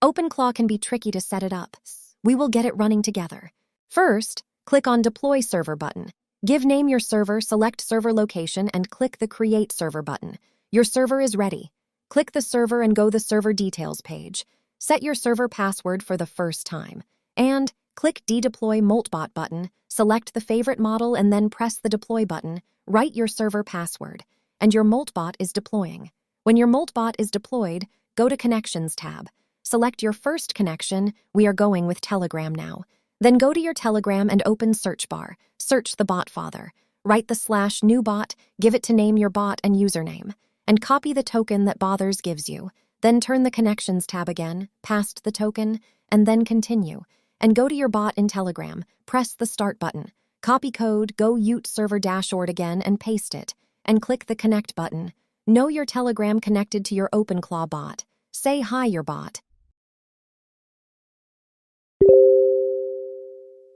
OpenClaw can be tricky to set it up. We will get it running together. First, click on Deploy Server button. Give name your server, select server location, and click the Create Server button. Your server is ready. Click the server and go the server details page. Set your server password for the first time. And click Dedeploy Moltbot button, select the favorite model and then press the Deploy button. Write your server password, and your Moltbot is deploying. When your Moltbot is deployed, go to Connections tab. Select your first connection. We are going with Telegram now. Then go to your Telegram and open search bar. Search the bot father. Write the /newbot, give it to name your bot and username, and copy the token that Bothers gives you. Then turn the Connections tab again, past the token, and then continue. And go to your bot in Telegram. Press the Start button. Copy code, go Ute server dashboard again and paste it, and click the Connect button. Know your Telegram connected to your OpenClaw bot. Say hi your bot.